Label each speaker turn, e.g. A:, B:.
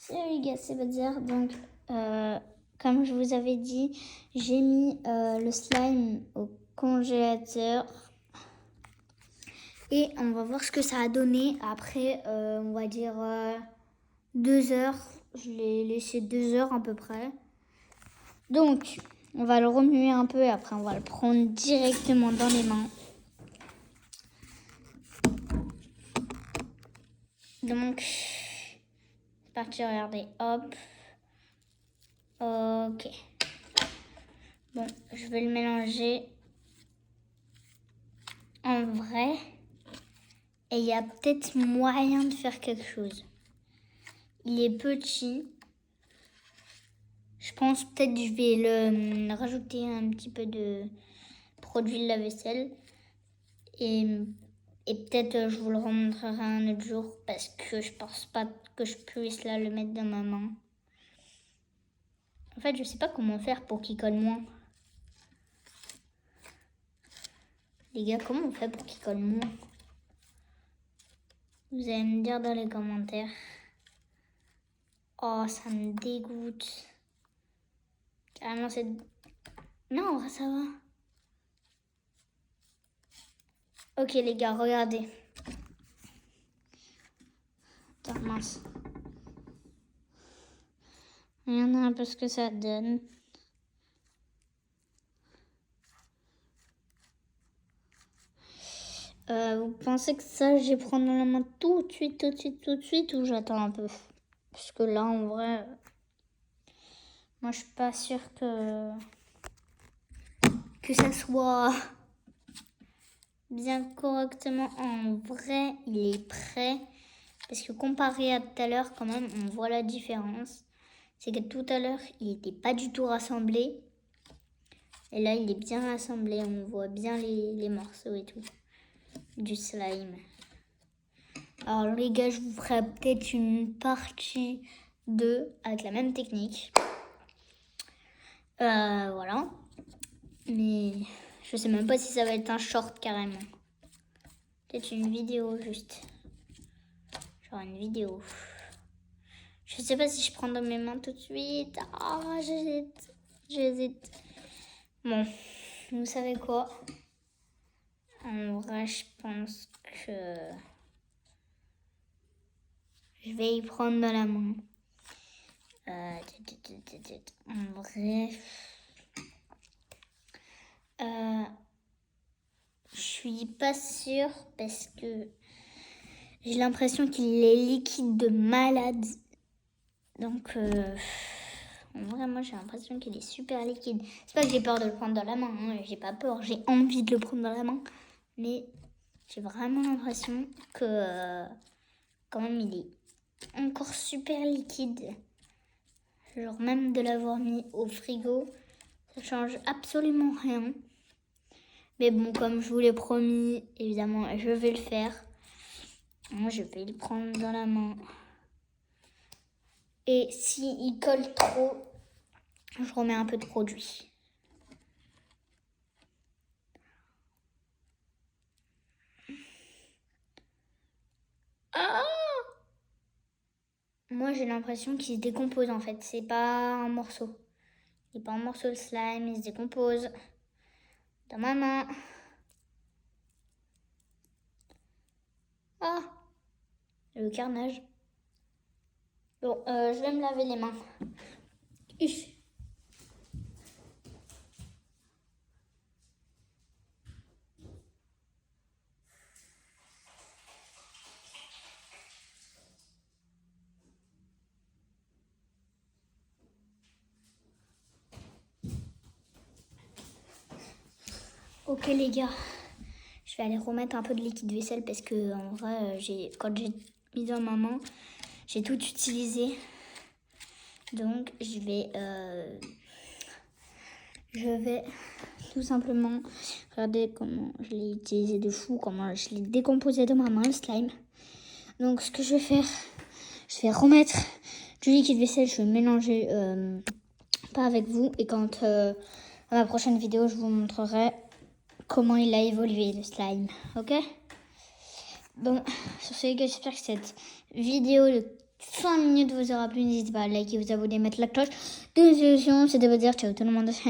A: Salut les gars, c'est Badir. Donc, comme je vous avais dit, j'ai mis le slime au congélateur. Et on va voir ce que ça a donné. Après, on va dire 2 heures. Je l'ai laissé 2 heures à peu près. Donc, on va le remuer un peu et après, on va le prendre directement dans les mains. Donc, c'est parti, regardez, hop. Ok. Bon, je vais le mélanger en vrai. Et il y a peut-être moyen de faire quelque chose. Il est petit. Je pense peut-être je vais le rajouter un petit peu de produit de lave-vaisselle. Et peut-être je vous le remontrerai un autre jour parce que je pense pas que je puisse là le mettre dans ma main. En fait, je sais pas comment faire pour qu'il colle moins. Les gars, comment on fait pour qu'il colle moins? Vous allez me dire dans les commentaires. Oh, ça me dégoûte. Carrément, c'est... Non, ça va. Ok, les gars, regardez. Attends, mince. Regardez un peu ce que ça donne. Vous pensez que ça, je vais prendre dans la main tout de suite ou j'attends un peu? Parce que là, en vrai, moi, je suis pas sûre que ça soit bien correctement. En vrai, il est prêt. Parce que comparé à tout à l'heure, quand même, on voit la différence. C'est que tout à l'heure, il n'était pas du tout rassemblé. Et là, il est bien rassemblé. On voit bien les morceaux et tout. Du slime. Alors les gars, je vous ferai peut-être une partie 2 avec la même technique. Voilà. Mais je sais même pas si ça va être un short carrément. Peut-être une vidéo juste. Genre une vidéo. Je sais pas si je prends dans mes mains tout de suite. Ah, j'hésite. Bon, vous savez quoi? En vrai, je pense que je vais y prendre dans la main. En vrai, je suis pas sûre parce que j'ai l'impression qu'il est liquide de malade. Donc, en vrai, moi j'ai l'impression qu'il est super liquide. C'est pas que j'ai peur de le prendre dans la main, hein, j'ai pas peur, j'ai envie de le prendre dans la main. Mais j'ai vraiment l'impression que quand même il est encore super liquide. Genre même de l'avoir mis au frigo, ça change absolument rien. Mais bon, comme je vous l'ai promis, évidemment, je vais le faire. Moi, je vais le prendre dans la main. Et s'il colle trop, je remets un peu de produit. Ah! Moi, j'ai l'impression qu'il se décompose en fait. C'est pas un morceau. Il n'est pas un morceau de slime, il se décompose dans ma main. Ah! Le carnage. Bon, je vais me laver les mains. Uff. Ok les gars, je vais aller remettre un peu de liquide vaisselle parce que en vrai, quand j'ai mis dans ma main, j'ai tout utilisé. Donc je vais tout simplement regarder comment je l'ai utilisé de fou, comment je l'ai décomposé dans ma main le slime. Donc ce que je vais faire, je vais remettre du liquide vaisselle, je vais mélanger pas avec vous et quand à ma prochaine vidéo je vous montrerai comment il a évolué le slime, ok? Bon, sur ce les gars, j'espère que cette vidéo de 5 minutes vous aura plu, n'hésitez pas à liker, vous abonner, mettre la cloche de notification. C'était vous dire ciao tout le monde.